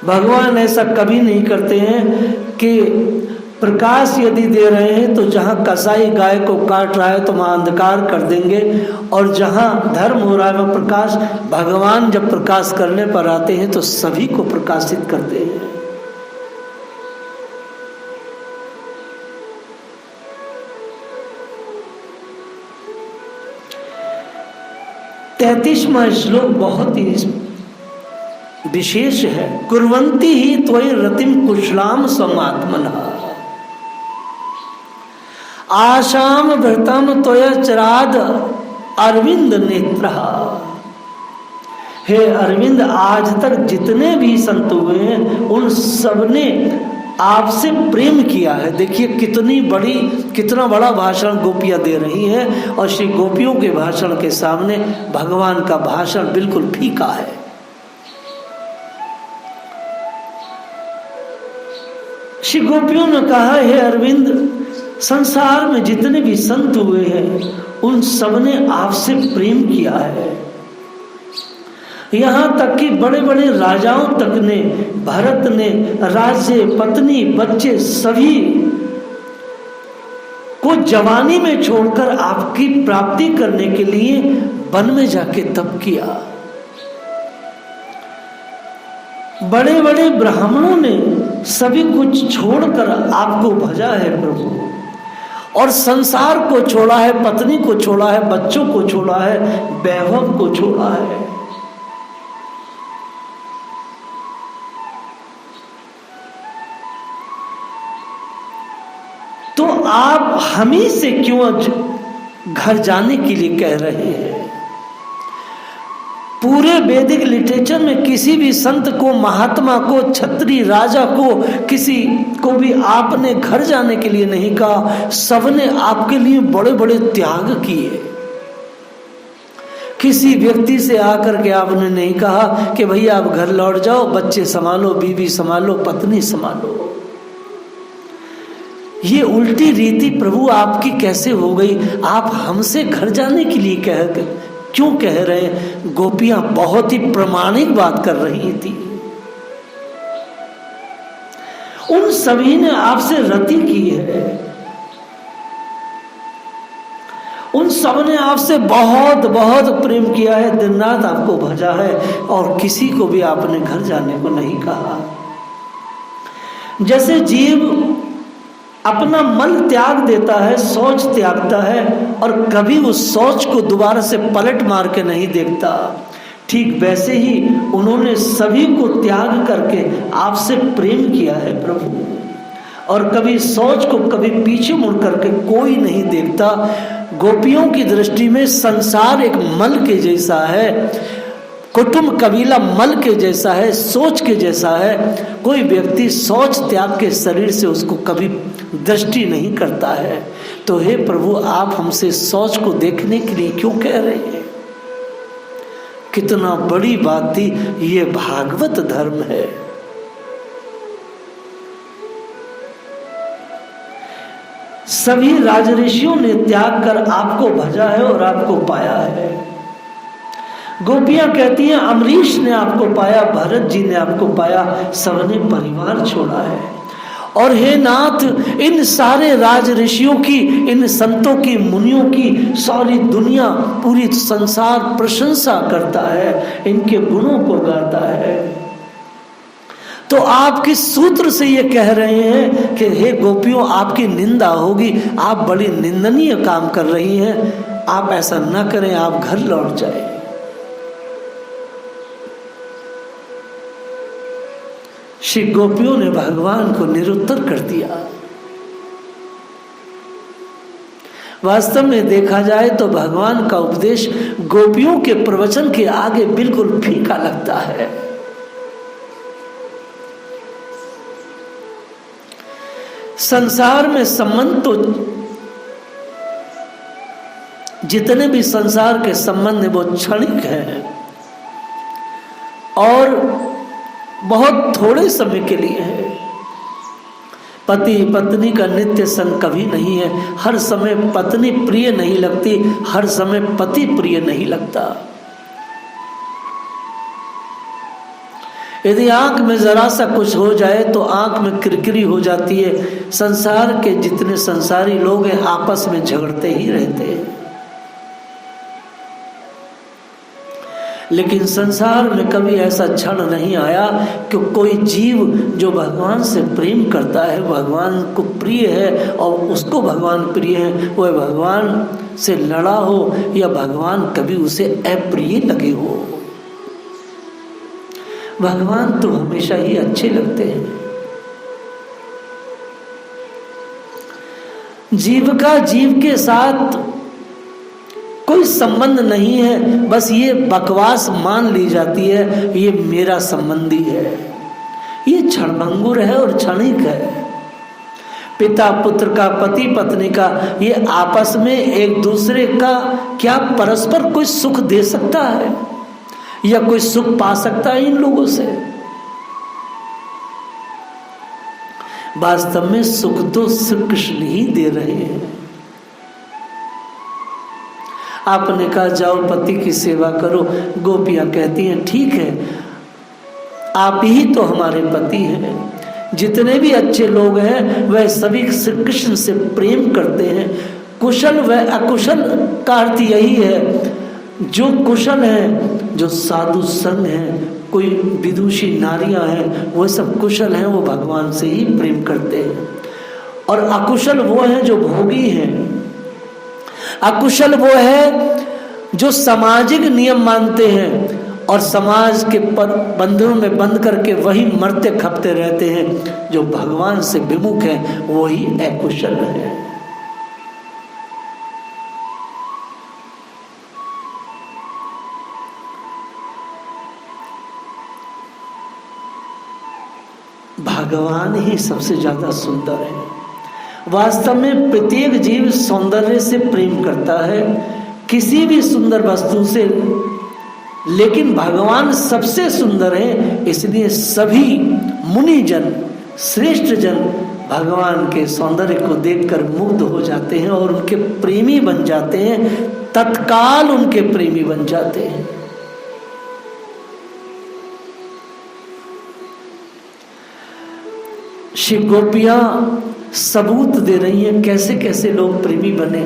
भगवान ऐसा कभी नहीं करते हैं कि प्रकाश यदि दे रहे हैं तो जहाँ कसाई गाय को काट रहा है तो वहाँ अंधकार कर देंगे, और जहाँ धर्म हो रहा है वहाँ प्रकाश। भगवान जब प्रकाश करने पर आते हैं तो सभी को प्रकाशित करते हैं। तैंतीसवां श्लोक बहुत ही विशेष है। कुर्वन्ति ही त्वयि रतिम कुशलाम समात्मनः आशाम भृतम त्वया चराद अरविंद नेत्रः। हे अरविंद, आज तक जितने भी संत हुए हैं उन सबने आपसे प्रेम किया है। देखिए कितना बड़ा भाषण गोपियां दे रही हैं, और श्री गोपियों के भाषण के सामने भगवान का भाषण बिल्कुल फीका है। श्री गोपियों ने कहा, हे अरविंद, संसार में जितने भी संत हुए हैं उन सबने आपसे प्रेम किया है। यहाँ तक कि बड़े बड़े राजाओं तक ने, भरत ने राज्य, पत्नी, बच्चे सभी को जवानी में छोड़कर आपकी प्राप्ति करने के लिए वन में जाके तप किया। बड़े बड़े ब्राह्मणों ने सभी कुछ छोड़कर आपको भजा है प्रभु, और संसार को छोड़ा है, पत्नी को छोड़ा है, बच्चों को छोड़ा है, वैभव को छोड़ा है। तो आप हम ही से क्यों घर जाने के लिए कह रहे हैं? पूरे वैदिक लिटरेचर में किसी भी संत को, महात्मा को, क्षत्रिय राजा को, किसी को भी आपने घर जाने के लिए नहीं कहा। सबने आपके लिए बड़े बड़े त्याग किए। किसी व्यक्ति से आकर के आपने नहीं कहा कि भैया आप घर लौट जाओ, बच्चे संभालो, बीवी संभालो, पत्नी संभालो। ये उल्टी रीति प्रभु आपकी कैसे हो गई? आप हमसे घर जाने के लिए क्यों कह रहे हैं? गोपियां बहुत ही प्रामाणिक बात कर रही थी। उन सभी ने आपसे रति की है, उन सब ने आपसे बहुत बहुत प्रेम किया है, दिन रात आपको भजा है, और किसी को भी आपने घर जाने को नहीं कहा। जैसे जीव अपना मल त्याग देता है, शौच त्यागता है, और कभी उस शौच को दोबारा से पलट मार के नहीं देखता, ठीक वैसे ही उन्होंने सभी को त्याग करके आपसे प्रेम किया है प्रभु। और कभी शौच को कभी पीछे मुड़ करके कोई नहीं देखता। गोपियों की दृष्टि में संसार एक मल के जैसा है, कुटुंब कबीला मल के जैसा है, सोच के जैसा है। कोई व्यक्ति सोच त्याग के शरीर से उसको कभी दृष्टि नहीं करता है। तो हे प्रभु, आप हमसे सोच को देखने के लिए क्यों कह रहे हैं? कितना बड़ी बात थी। ये भागवत धर्म है। सभी राजऋषियों ने त्याग कर आपको भजा है और आपको पाया है। गोपियां कहती हैं अमरीश ने आपको पाया, भरत जी ने आपको पाया, सबने परिवार छोड़ा है। और हे नाथ, इन सारे राज ऋषियों की, इन संतों की, मुनियों की सारी दुनिया, पूरी संसार प्रशंसा करता है, इनके गुणों को गाता है। तो आप किस सूत्र से ये कह रहे हैं कि हे गोपियों, आपकी निंदा होगी, आप बड़ी निंदनीय काम कर रही हैं, आप ऐसा न करें, आप घर लौट जाए। श्री गोपियों ने भगवान को निरुत्तर कर दिया। वास्तव में देखा जाए तो भगवान का उपदेश गोपियों के प्रवचन के आगे बिल्कुल फीका लगता है। संसार में संबंध तो जितने भी संसार के संबंध है वो क्षणिक है और बहुत थोड़े समय के लिए है। पति पत्नी का नित्य संग कभी नहीं है। हर समय पत्नी प्रिय नहीं लगती, हर समय पति प्रिय नहीं लगता। यदि आंख में जरा सा कुछ हो जाए तो आंख में किरकिरी हो जाती है। संसार के जितने संसारी लोग हैं आपस में झगड़ते ही रहते हैं, लेकिन संसार में कभी ऐसा क्षण नहीं आया कि कोई जीव जो भगवान से प्रेम करता है, भगवान को प्रिय है और उसको भगवान प्रिय है, वह भगवान से लड़ा हो या भगवान कभी उसे अप्रिय लगे हो। भगवान तो हमेशा ही अच्छे लगते हैं। जीव का जीव के साथ कोई संबंध नहीं है, बस ये बकवास मान ली जाती है, ये मेरा संबंधी है। ये क्षणभंगुर है और क्षणिक है। पिता पुत्र का, पति पत्नी का, ये आपस में एक दूसरे का क्या परस्पर कोई सुख दे सकता है या कोई सुख पा सकता है इन लोगों से? वास्तव में सुख तो श्री कृष्ण ही दे रहे हैं। आपने कहा जाओ पति की सेवा करो, गोपियां कहती हैं ठीक है, आप ही तो हमारे पति हैं। जितने भी अच्छे लोग हैं वह सभी श्री कृष्ण से प्रेम करते हैं। कुशल व अकुशल का अर्थ यही है, जो कुशल है, जो साधु संग है, कोई विदुषी नारियां हैं, वो सब कुशल हैं, वो भगवान से ही प्रेम करते हैं। और अकुशल वो हैं जो भोगी हैं। अकुशल वो है जो सामाजिक नियम मानते हैं और समाज के बंधनों में बंध करके वही मरते खपते रहते हैं। जो भगवान से विमुख है वही अकुशल है। भगवान ही सबसे ज्यादा सुंदर है। वास्तव में प्रत्येक जीव सौंदर्य से प्रेम करता है, किसी भी सुंदर वस्तु से, लेकिन भगवान सबसे सुंदर है। इसलिए सभी मुनिजन, श्रेष्ठ जन भगवान के सौंदर्य को देखकर मुग्ध हो जाते हैं और उनके प्रेमी बन जाते हैं, तत्काल उनके प्रेमी बन जाते हैं। श्री गोपियां सबूत दे रही हैं कैसे कैसे लोग प्रेमी बने।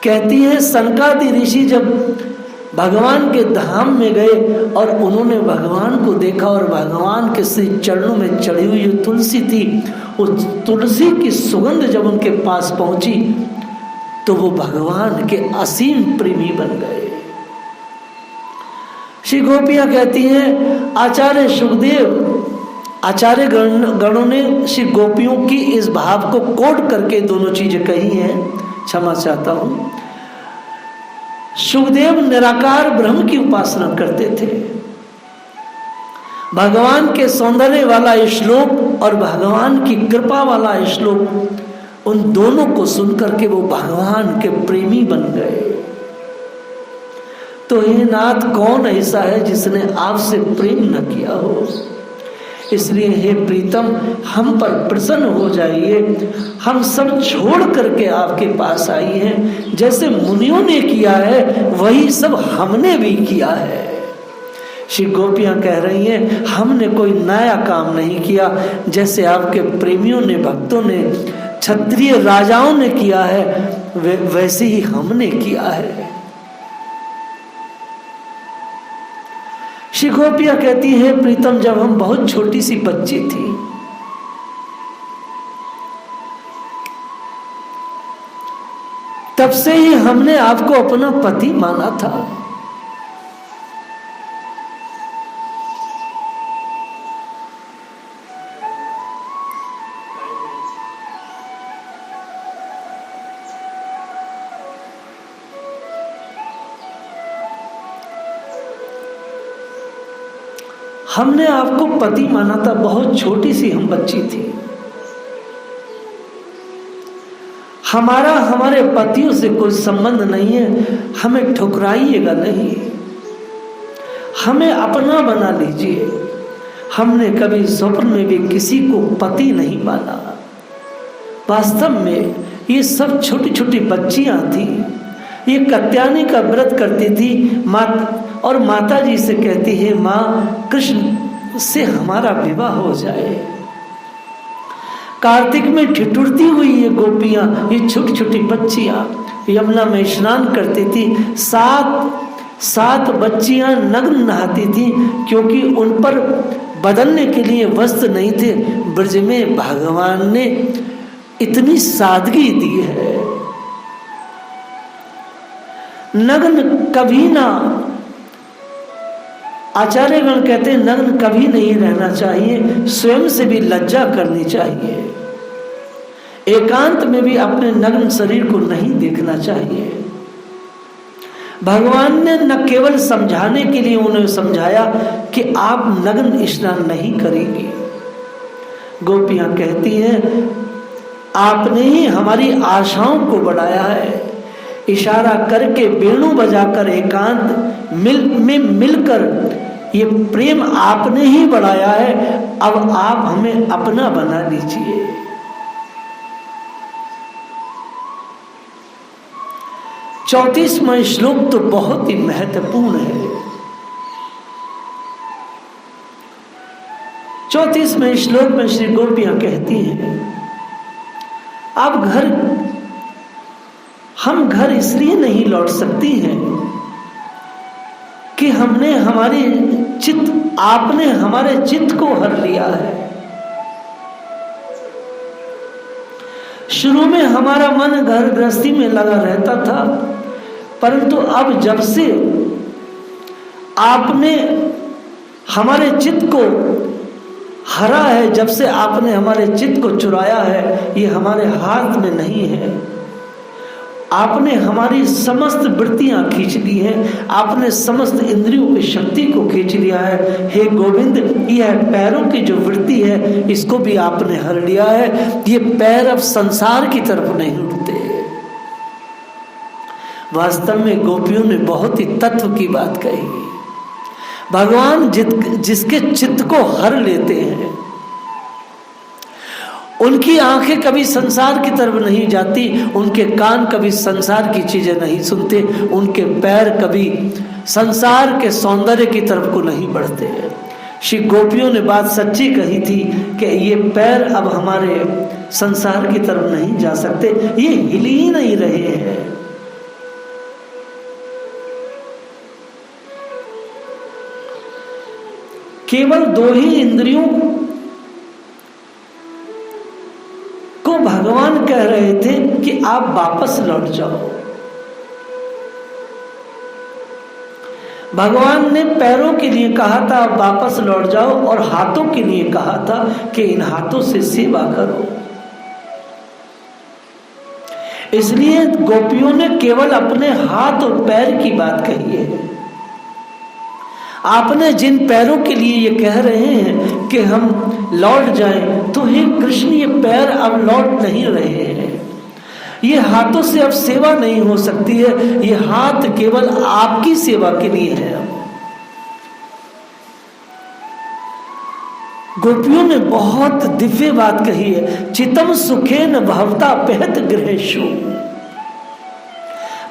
कहती हैं सनकादि ऋषि जब भगवान के धाम में गए और उन्होंने भगवान को देखा और भगवान के श्री चरणों में चढ़ी हुई जो तुलसी थी, उस तुलसी की सुगंध जब उनके पास पहुंची तो वो भगवान के असीम प्रेमी बन गए। श्री गोपियां कहती हैं आचार्य सुखदेव, आचार्य गणों ने श्री गोपियों की इस भाव को कोट करके दोनों चीजें कही हैं, क्षमा चाहता हूं। सुखदेव निराकार ब्रह्म की उपासना करते थे। भगवान के सौंदर्य वाला श्लोक और भगवान की कृपा वाला श्लोक, उन दोनों को सुनकर के वो भगवान के प्रेमी बन गए। तो हे नाथ, कौन ऐसा है जिसने आपसे प्रेम न किया हो? इसलिए हे प्रीतम, हम पर प्रसन्न हो जाइए। हम सब छोड़ करके आपके पास आई हैं। जैसे मुनियों ने किया है वही सब हमने भी किया है। श्री गोपियां कह रही हैं हमने कोई नया काम नहीं किया, जैसे आपके प्रेमियों ने, भक्तों ने, क्षत्रिय राजाओं ने किया है वैसे ही हमने किया है। श्री गोपियां कहती है प्रीतम, जब हम बहुत छोटी सी बच्ची थी, तब से ही हमने आपको अपना पति माना था। हमने आपको पति माना था, बहुत छोटी सी हम बच्ची थी। हमारा हमारे पतियों से कोई संबंध नहीं है, हमें ठुकराइएगा नहीं, हमें अपना बना लीजिए। हमने कभी स्वप्न में भी किसी को पति नहीं माना। वास्तव में ये सब छोटी छोटी बच्चियां थी। ये कात्यायनी का व्रत करती थी और माता जी से कहती है, माँ कृष्ण से हमारा विवाह हो जाए। कार्तिक में ठिठुरती हुई ये गोपियां, ये छोटी छोटी बच्चियां यमुना में स्नान करती थी। सात बच्चियां नग्न नहाती थी, क्योंकि उन पर बदलने के लिए वस्त्र नहीं थे। ब्रज में भगवान ने इतनी सादगी दी है। नग्न कभी ना, आचार्यगण कहते हैं नग्न कभी नहीं रहना चाहिए, स्वयं से भी लज्जा करनी चाहिए। एकांत में भी अपने नग्न शरीर को नहीं देखना चाहिए। भगवान ने न केवल समझाने के लिए उन्हें समझाया कि आप नग्न स्नान नहीं करेंगे। गोपियां कहती हैं आपने ही हमारी आशाओं को बढ़ाया है। इशारा करके वेणु बजाकर एकांत में मिलकर ये प्रेम आपने ही बढ़ाया है। अब आप हमें अपना बना लीजिए। चौंतीसवां श्लोक तो बहुत ही महत्वपूर्ण है। 34वें श्लोक में श्री गोपियां कहती हैं अब हम घर इसलिए नहीं लौट सकती हैं कि आपने हमारे चित्त को हर लिया है। शुरू में हमारा मन घर गृहस्थी में लगा रहता था, परंतु अब जब से आपने हमारे चित्त को हरा है, जब से आपने हमारे चित्त को चुराया है, ये हमारे हाथ में नहीं है। आपने हमारी समस्त वृत्तियां खींच ली हैं, आपने समस्त इंद्रियों की शक्ति को खींच लिया है। हे गोविंद, यह पैरों की जो वृत्ति है इसको भी आपने हर लिया है। ये पैर अब संसार की तरफ नहीं उठते। वास्तव में गोपियों ने बहुत ही तत्व की बात कही। भगवान जिसके चित्त को हर लेते हैं, उनकी आंखें कभी संसार की तरफ नहीं जाती, उनके कान कभी संसार की चीजें नहीं सुनते, उनके पैर कभी संसार के सौंदर्य की तरफ को नहीं बढ़ते। श्री गोपियों ने बात सच्ची कही थी कि ये पैर अब हमारे संसार की तरफ नहीं जा सकते, ये हिल ही नहीं रहे हैं। केवल दो ही इंद्रियों को भगवान कह रहे थे कि आप वापस लौट जाओ। भगवान ने पैरों के लिए कहा था आप वापस लौट जाओ, और हाथों के लिए कहा था कि इन हाथों से सेवा करो। इसलिए गोपियों ने केवल अपने हाथ और पैर की बात कही है। आपने जिन पैरों के लिए ये कह रहे हैं कि हम लौट जाएं, तो हे कृष्ण, ये पैर अब लौट नहीं रहे हैं। ये हाथों से अब सेवा नहीं हो सकती है, ये हाथ केवल आपकी सेवा के लिए है। गोपियों ने बहुत दिव्य बात कही है। चितम सुखेन भवता पहत गृहेषु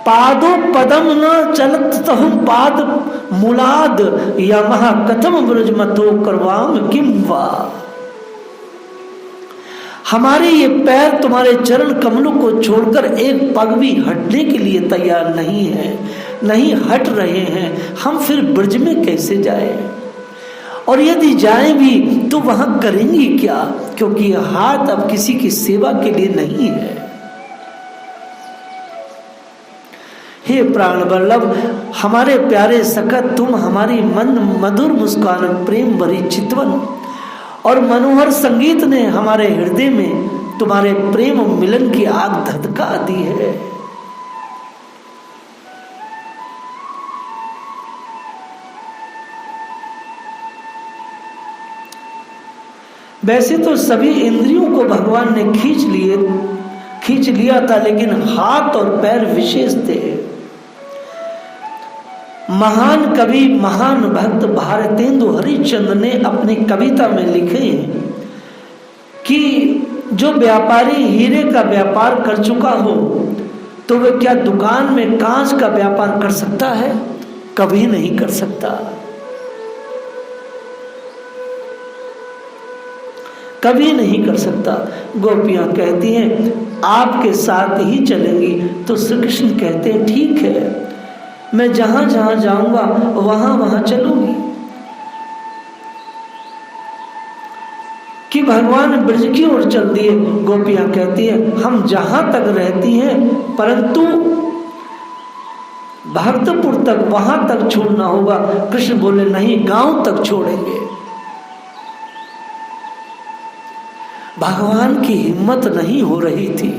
पादो पदम न चलत तहुं पाद मुलाद यमः कथम ब्रजमतो करवाम किम वा। हमारे ये पैर तुम्हारे चरण कमलों को छोड़कर एक पग भी हटने के लिए तैयार नहीं है, नहीं हट रहे हैं। हम फिर ब्रज में कैसे जाएं? और यदि जाएं भी तो वहां करेंगे क्या? क्योंकि यह हाथ अब किसी की सेवा के लिए नहीं है। हे प्राण वल्लभ, हमारे प्यारे सकत, तुम हमारी मन मधुर मुस्कान, प्रेम भरी चितवन और मनोहर संगीत ने हमारे हृदय में तुम्हारे प्रेम मिलन की आग धधका दी है। वैसे तो सभी इंद्रियों को भगवान ने खींच लिया था, लेकिन हाथ और पैर विशेष थे। महान कवि, महान भक्त भारतेंदु हरिश्चंद्र ने अपनी कविता में लिखे हैं कि जो व्यापारी हीरे का व्यापार कर चुका हो तो वह क्या दुकान में कांच का व्यापार कर सकता है? कभी नहीं कर सकता। कभी नहीं कर सकता। गोपियां कहती हैं आपके साथ ही चलेंगी। तो श्री कृष्ण कहते हैं ठीक है, मैं जहां जहां जाऊंगा वहां वहां चलूंगी। कि भगवान ब्रज की ओर चल दिए। गोपियां कहती हैं हम जहां तक रहती हैं, परंतु भक्तपुर तक, वहां तक छोड़ना होगा। कृष्ण बोले नहीं, गांव तक छोड़ेंगे। भगवान की हिम्मत नहीं हो रही थी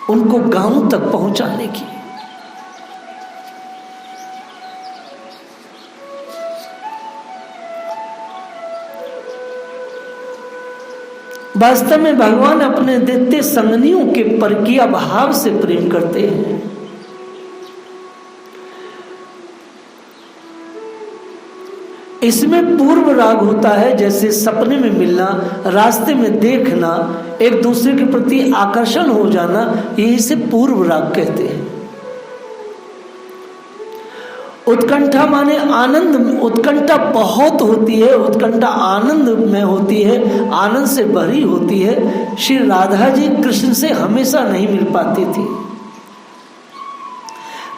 उनको गांव तक पहुंचाने की। वास्तव में भगवान अपने दैत्य संगनियों के परकीय भाव से प्रेम करते हैं। इसमें पूर्व राग होता है, जैसे सपने में मिलना, रास्ते में देखना, एक दूसरे के प्रति आकर्षण हो जाना, यही से पूर्व राग कहते हैं। उत्कंठा माने आनंद, उत्कंठा बहुत होती है, उत्कंठा आनंद में होती है, आनंद से भरी होती है। श्री राधा जी कृष्ण से हमेशा नहीं मिल पाती थी।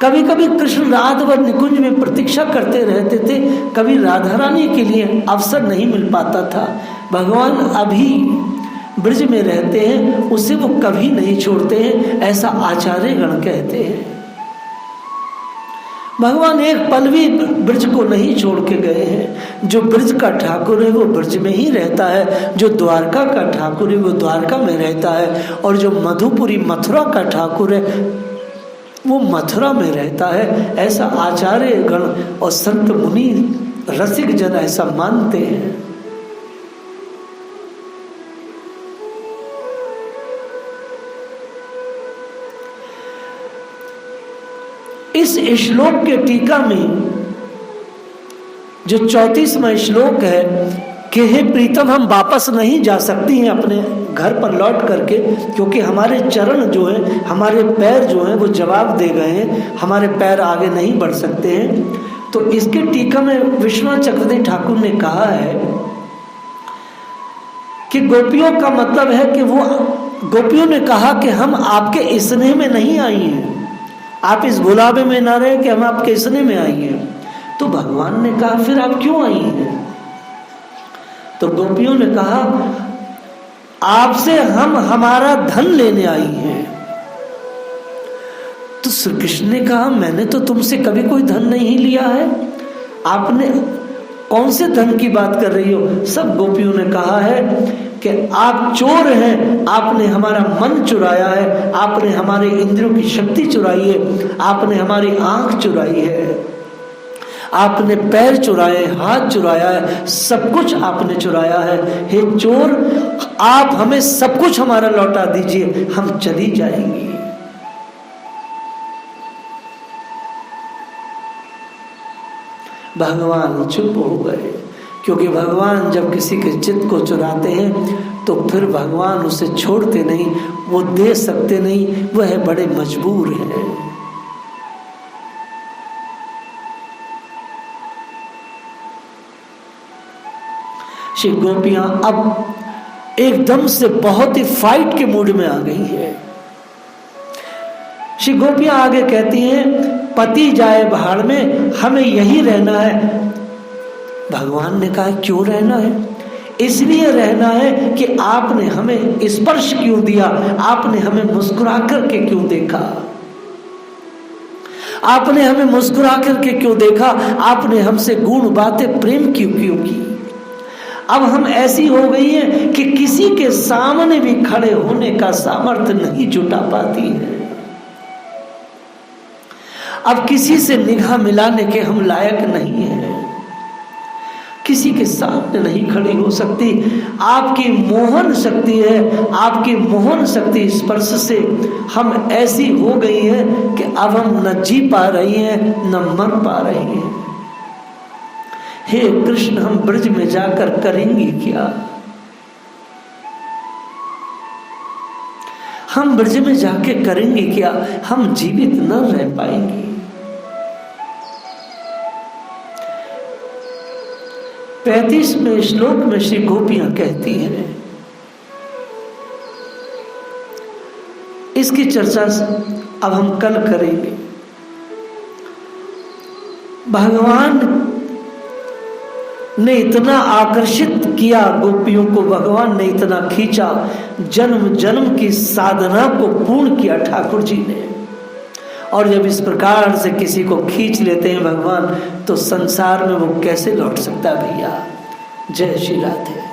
कभी कभी कृष्ण रात भर निकुंज में प्रतीक्षा करते रहते थे, कभी राधा रानी के लिए अवसर नहीं मिल पाता था। भगवान अभी ब्रज में रहते हैं, उसे वो कभी नहीं छोड़ते हैं, ऐसा आचार्य गण कहते हैं। भगवान एक पल भी ब्रज को नहीं छोड़ के गए हैं। जो ब्रज का ठाकुर है वो ब्रज में ही रहता है, जो द्वारका का ठाकुर है वो द्वारका में रहता है, और जो मधुपुरी मथुरा का ठाकुर है वो मथुरा में रहता है। ऐसा आचार्य गण और संत मुनि रसिक जन ऐसा मानते हैं। इस श्लोक के टीका में जो 34वां श्लोक है कि हे प्रीतम, हम वापस नहीं जा सकती हैं अपने घर पर लौट करके, क्योंकि हमारे चरण जो हैं, हमारे पैर जो हैं वो जवाब दे गए हैं, हमारे पैर आगे नहीं बढ़ सकते हैं। तो इसके टीका में विश्वनाथ चक्रवर्ती ठाकुर ने कहा है कि गोपियों का मतलब है कि वो गोपियों ने कहा कि हम आपके स्नेह में नहीं आई हैं, आप इस गुलाबे में ना रहे कि हम आपके स्नेह में आई हैं। तो भगवान ने कहा फिर आप क्यों आई हैं? तो गोपियों ने कहा आपसे हम हमारा धन लेने आई हैं। तो श्री कृष्ण ने कहा मैंने तो तुमसे कभी कोई धन नहीं लिया है, आपने कौन से धन की बात कर रही हो? सब गोपियों ने कहा है कि आप चोर हैं, आपने हमारा मन चुराया है, आपने हमारे इंद्रियों की शक्ति चुराई है, आपने हमारी आंख चुराई है, आपने पैर चुराए, हाथ चुराया है, सब कुछ आपने चुराया है। हे चोर, आप हमें सब कुछ हमारा लौटा दीजिए, हम चली जाएंगी। भगवान चुप हो गए, क्योंकि भगवान जब किसी के चित्त को चुराते हैं तो फिर भगवान उसे छोड़ते नहीं, वो दे सकते नहीं, वह बड़े मजबूर हैं। श्री गोपियां अब एकदम से बहुत ही फाइट के मूड में आ गई है। श्री गोपियां आगे कहती हैं पति जाए भाड़ में, हमें यही रहना है। भगवान ने कहा क्यों रहना है? इसलिए रहना है कि आपने हमें स्पर्श क्यों दिया, आपने हमें मुस्कुरा करके क्यों देखा, आपने हमें मुस्कुरा करके क्यों देखा, आपने हमसे गुण बातें प्रेम क्यों की। अब हम ऐसी हो गई हैं कि किसी के सामने भी खड़े होने का सामर्थ्य नहीं जुटा पाती है। अब किसी से निगाह मिलाने के हम लायक नहीं हैं, किसी के सामने नहीं खड़ी हो सकती। आपकी मोहन शक्ति है, आपकी मोहन शक्ति स्पर्श से हम ऐसी हो गई हैं कि अब हम न जी पा रही हैं न मर पा रही हैं। हे कृष्ण, हम ब्रज में जाकर करेंगे क्या? हम ब्रज में जाके करेंगे क्या? हम जीवित न रह पाएंगे। 35वें श्लोक में श्री गोपियां कहती हैं इसकी चर्चा अब हम कल करेंगे। भगवान ने इतना आकर्षित किया गोपियों को, भगवान ने इतना खींचा, जन्म जन्म की साधना को पूर्ण किया ठाकुर जी ने। और जब इस प्रकार से किसी को खींच लेते हैं भगवान, तो संसार में वो कैसे लौट सकता भैया। जय श्री राधे।